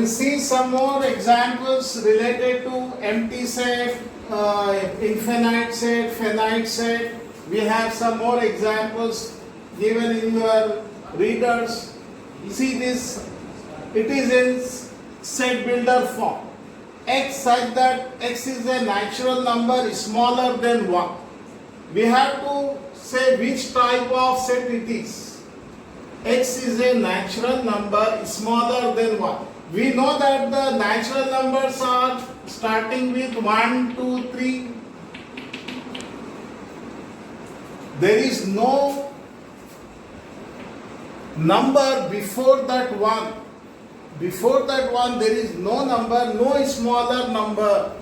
see some more examples related to empty set, infinite set, finite set. We have some more examples given in your readers. See this, it is in set builder form. X such that x is a natural number smaller than 1. We have to say which type of set it is. X is a natural number smaller than 1. We know that the natural numbers are starting with 1, 2, 3. There is no number before that 1. Before that 1 there is no number, no smaller number.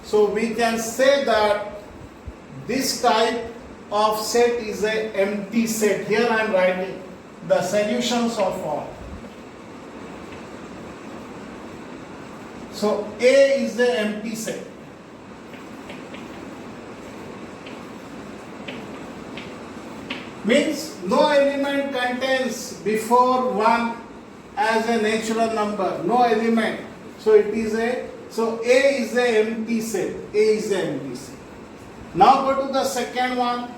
So we can say that this type of set is an empty set. Here I am writing the solutions of all. So A is the empty set. Means no element contains before 1 as a natural number. No element. So it is A is the empty set. A is the empty set. Now go to the second one.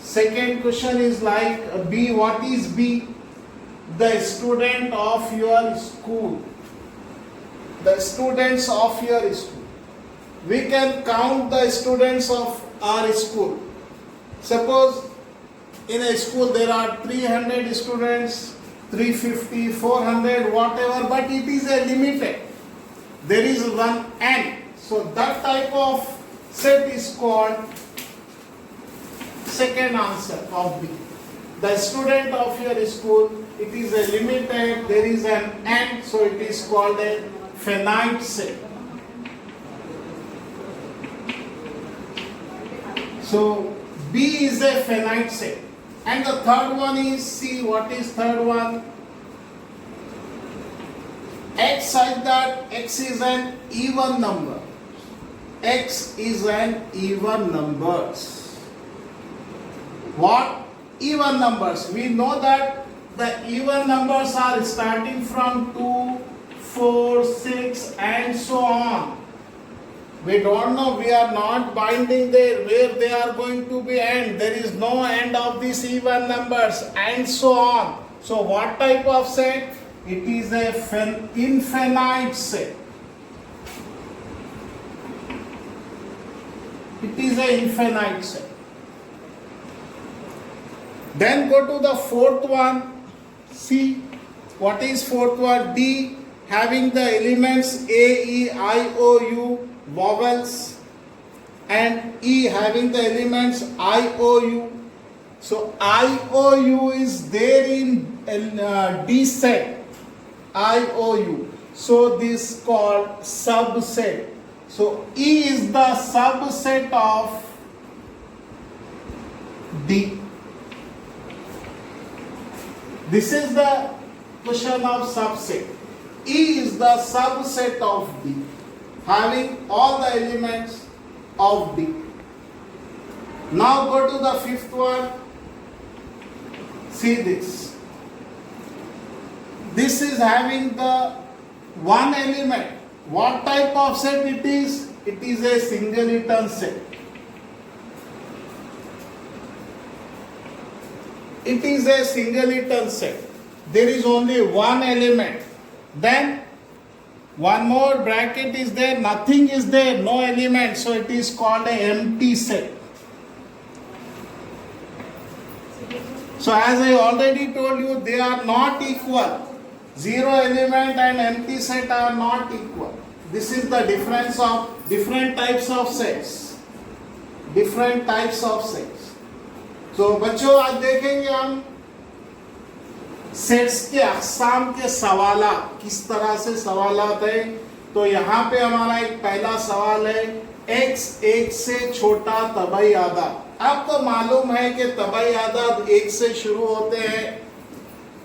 Second question is like B. What is B? The student of your school. The students of your school. We can count the students of our school. Suppose in a school there are 300 students, 350, 400, whatever, but it is a limited. There is one n. So that type of set is called second answer of B. The student of your school, it is a limited, there is an n, so it is called a finite set. So B is a finite set. And the third one is C. What is third one? X such that x is an even number. X is an even numbers. What? Even numbers. We know that the even numbers are starting from 2, 4, 6 and so on. We don't know, we are not binding there where they are going to be end. There is no end of these even numbers and so on. So what type of set? It is a infinite set. It is an infinite set. Then go to the fourth one. See, what is fourth one? D, having the elements A, E, I, O, U, vowels, and E having the elements I, O, U. So I, O, U is there in D set. I, O, U. So this is called subset. So E is the subset of D. This is the question of subset. E is the subset of D, having all the elements of D. Now go to the fifth one. See this. This is having the one element. What type of set it is? It is a singleton set. It is a singleton set. There is only one element. Then one more bracket is there, nothing is there, no element, so it is called an empty set. So as I already told you, they are not equal. Zero element and empty set are not equal. This is the difference of different types of sets. Different types of sets. तो बच्चों आज देखेंगे हम sets के अक़साम के सवालात, किस तरह से सवालात है। तो यहाँ पे हमारा एक पहला सवाल है, x एक से छोटा तबाई आदाद। आपको मालूम है कि तबाई आदाद एक से शुरू होते हैं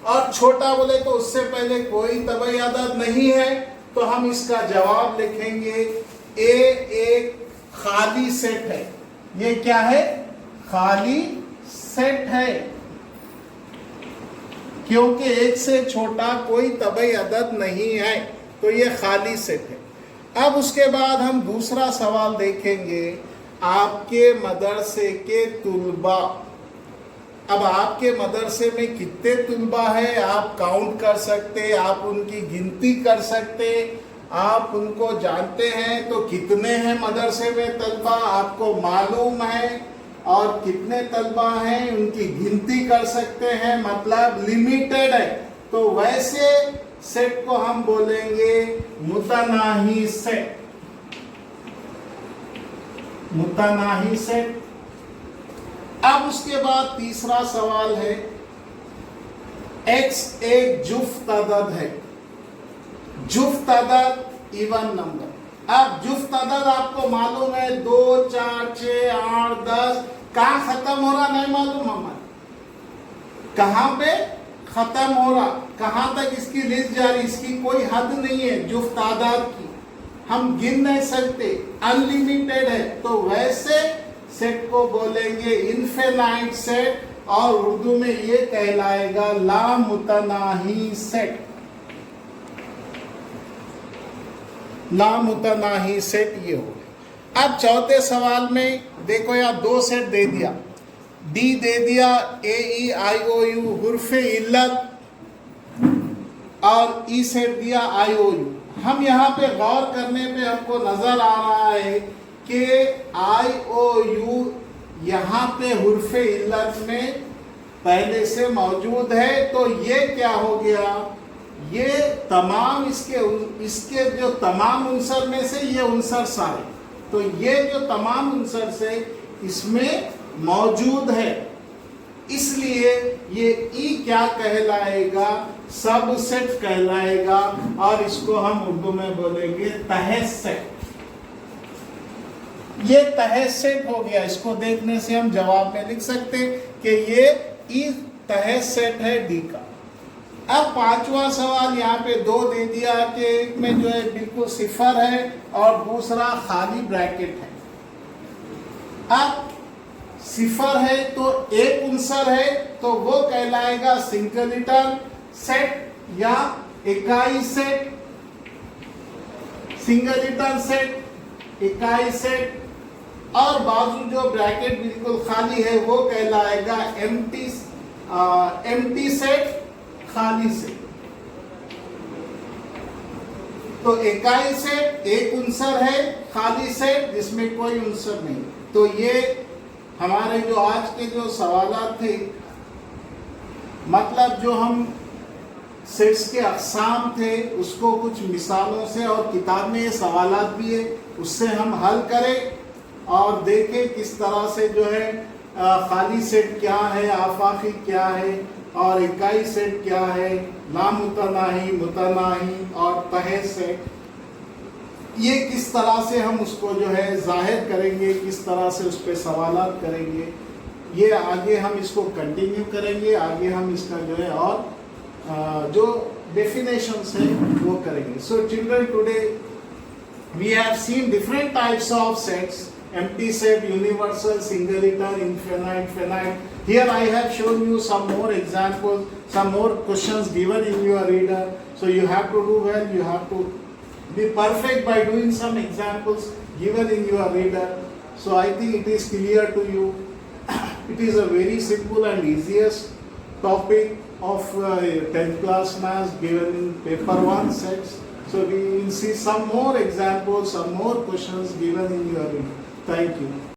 और छोटा बोले तो उससे पहले कोई तबाई आदाद नहीं है। तो हम इसका जवाब लिखेंगे a एक खाली सेट है। ये क्या है? खाली सेट है, क्योंकि एक से छोटा कोई तबाई अदद नहीं है। तो ये खाली सेट है। अब उसके बाद हम दूसरा सवाल देखेंगे, आपके मदरसे के तुलबा। अब आपके मदरसे में कितने तुलबा है आप काउंट कर सकते, आप उनकी गिनती कर सकते, आप उनको जानते हैं। तो कितने हैं मदरसे में तलबा आपको मालूम है, और कितने तलबा हैं उनकी गिनती कर सकते हैं, मतलब लिमिटेड है। तो वैसे सेट को हम बोलेंगे मुतनाही सेट। मुतनाही सेट। अब उसके बाद तीसरा सवाल है, x एक जुफ्त अदद है। जुफ्त अदद इवन नंबर। अब जुफ्त अदद आपको मालूम है 2, 4, 6, 8, 10। कहाँ खत्म हो रहा नहीं मालूम हमारे, कहाँ पे खत्म हो रहा, कहाँ तक इसकी लिस्ट जारी, इसकी कोई हद नहीं है जुफ्त आदाद की, हम गिन नहीं सकते, अनलिमिटेड है। तो वैसे सेट को बोलेंगे इनफिनाइट सेट, और उर्दू में ये कहलाएगा लामुतनाही सेट। लामुतनाही सेट ये हो। अब चौथे सवाल में देखो, यहाँ 2 सेट दे दिया, डी दे दिया, AEIOU हुर्फे इल्लत, और ई सेट दिया IOU। हम यहाँ पे गौर करने पे हमको नजर आ रहा है कि IOU यहाँ पे हुर्फे इल्लत में पहले से मौजूद है। तो ये क्या हो गया, ये तमाम इसके जो तमाम उनसर में से ये उनसर सारे, तो ये जो तमाम उनसर से इसमें मौजूद है, इसलिए ये ई क्या कहलाएगा, सबसेट कहलाएगा, और इसको हम उर्दू में बोलेंगे तहस सेट। ये तहस सेट हो गया। इसको देखने से हम जवाब में लिख सकते कि ये ई तहस सेट है डी का। अब पांचवा सवाल यहाँ पे 2 दे दिया कि एक में जो है बिल्कुल सिफर है और दूसरा खाली ब्रैकेट है। अब सिफर है तो एक उनसर है, तो वो कहलाएगा सिंगलिटन सेट या इकाई सेट। सिंगलिटन सेट, इकाई सेट, और बाजू जो ब्रैकेट बिल्कुल खाली है वो कहलाएगा एम्प्टी सेट, खाली सेट। तो इकाई सेट एक उनसर है, खाली सेट जिसमें कोई उनसर नहीं। तो ये हमारे जो आज के जो सवालात थे, मतलब जो हम सेट्स के अक़साम थे उसको कुछ मिसालों से, और किताब में ये सवालात भी है, उससे हम हल करें और देखें किस तरह से जो है खाली सेट क्या है, आफाकी क्या है, और इकाई सेट क्या है, लामुतनाही, मुतनाही और तहस सेट, ये किस तरह से हम उसको जो है जाहिर करेंगे, किस तरह से उस पर सवालात करेंगे, ये आगे हम इसको कंटिन्यू करेंगे। आगे हम इसका जो है और जो डेफिनेशंस है वो करेंगे। So children, today we have seen different types of sets: empty set, universal, singleton, infinite, finite. Here I have shown you some more examples, some more questions given in your reader. So you have to do well, you have to be perfect by doing some examples given in your reader. So I think it is clear to you. It is a very simple and easiest topic of 10th class maths given in paper 1 sets. So we will see some more examples, some more questions given in your reading. Thank you.